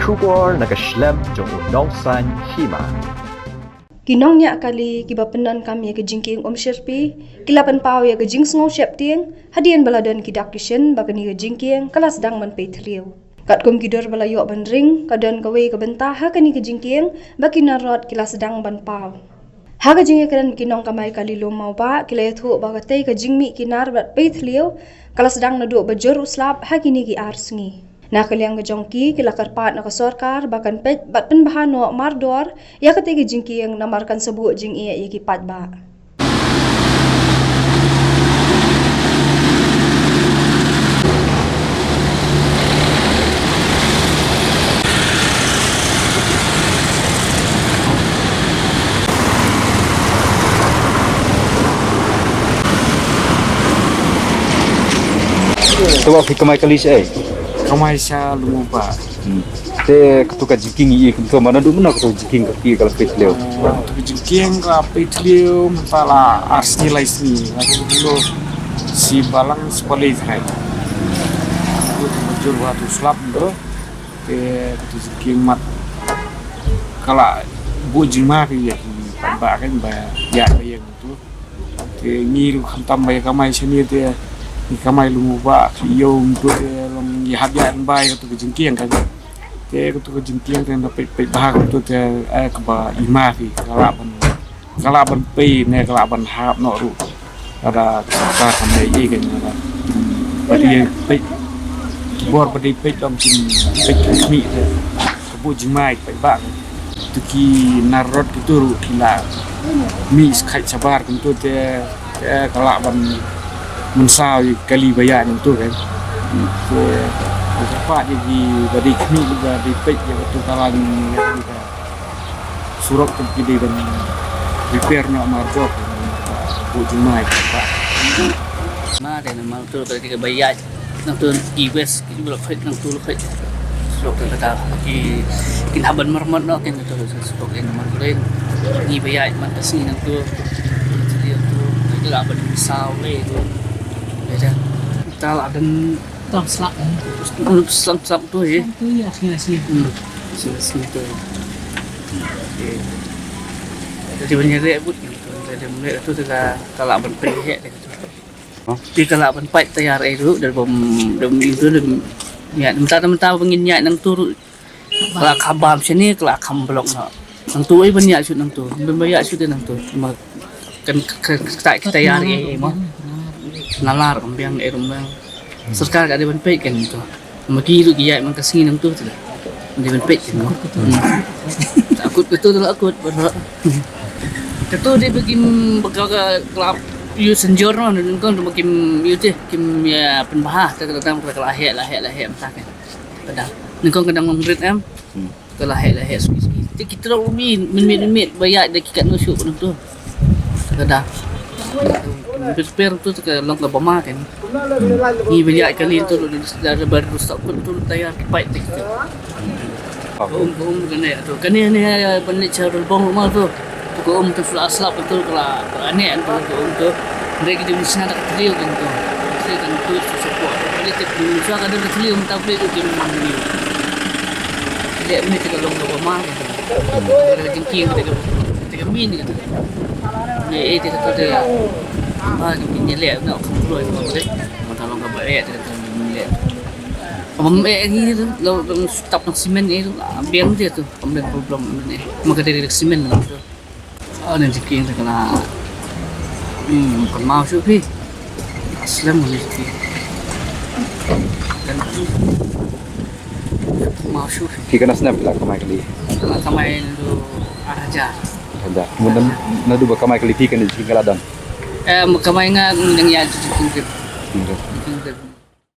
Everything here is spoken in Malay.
Shubor nakaslem jong unongsan hima. Kinong niya kali kibapenan kami ke jingking Sherpi, kilapan pau ya ke jing sngau syap tieng, hadian baladan kidak kishen bakani ke jingking kelas dang man petriu. Kat kum kidor bala yok ban ring, kadan kawe ke bentah hakani ke jingking, baki narot kilas dang ban pau. Haga jingi kadan kinong kamay kali lo mau ba, kilay thu bagatay ke jingmi kinar bat petriu, kelas dang naduk bajur uslap hakini ki arsengi. Nakaliang ngejongki kila karpat nakasorkar bahkan pet bat penbahan no mardor ya ketiga jingki yang namarkan sebut jing iya iki pat ba. Coba fikir mai kali saya. Kamai sa lupa. Te ketuka jiking i ketua mana dulu mana ketua jiking kaki kalau petleo. Tu jengking ka petlio mentala ars nilai sini. Lalu si balang sekolah hai. Tu jujur waktu slap do. Te ketua jengking mat. Kalau bu jima ya ba kan ba ya yang itu. Te ngiru khantam ba kamai sini te kamai lupa yong tu long yahadian bay tu kejengkiang kan te tu kejengkiang kan dapat bahag tu te keba ima fi kalaban pe ne kalaban hap no ru ada ka kamai ye kan ada badi pe bor badi pe dom kin pe mi te kebu jimai pe ba tu ki narot tu ru kila mi skai sabar tu te kalaban mensau kali bayar itu kan cepat jadi dari kami juga di page yang itu kalan surat terpilih dan repair nak marbot buat jumai pak ma dan mal tu tadi ke bayar nang tu e-west kita belum nang tu lepas surat kata kin haban marmot no kin tu surat yang nomor lain ni bayar man kasih nang tu dia tu tidak bersau le tu ada kita ada tang slap slap tu ya sini tu jadi banyak dia pun jadi mulai tu juga kalau berpihak di kalau berpihak tayar itu dari itu ya mentah penginnya nang turut kalau kabam sini kalau kam blok nang tu banyak sud nang tu banyak sud nang tu kan kita tayar mah nalar kambiang rumah serkar ada benpek kan itu magi itu dia memang kasih nang tu sudah di benpek kan takut betul takut berat itu dia bikin bakal kelap you senjor no dan kan bikin you teh kim ya penbahas kadang kalau lahir entah kan kadang nengkong kadang ngrit am kalau lahir kita min bayar dekat nusuk tu kadang berper tu ke long ke bama kan ni banyak kali tu dah baru stop tu tayar pipe tu kena tu kena ni bandit cara bong rumah tu ko tu flash slap tu kalau aneh tu mereka di sana tak terliu kan tu saya kan tu support jadi tu suara ada terliu mentah play tu game ni dia ni ke long ke bama ada jengking kita min gitu ni itu dia ni lihat nak keluar tu matalong ka bae tu lihat ni lo stop ng semen ni biang dia tu problem ni maka dari semen tu ada jikin tu kena bukan mau sih aslam ni dan mau sih Fikir nak snap lah kamai kali. kamay lu araja Ada. Kemudian nadu bakamai kali fikir ni jiking kaladan. kamay nga nangyari sa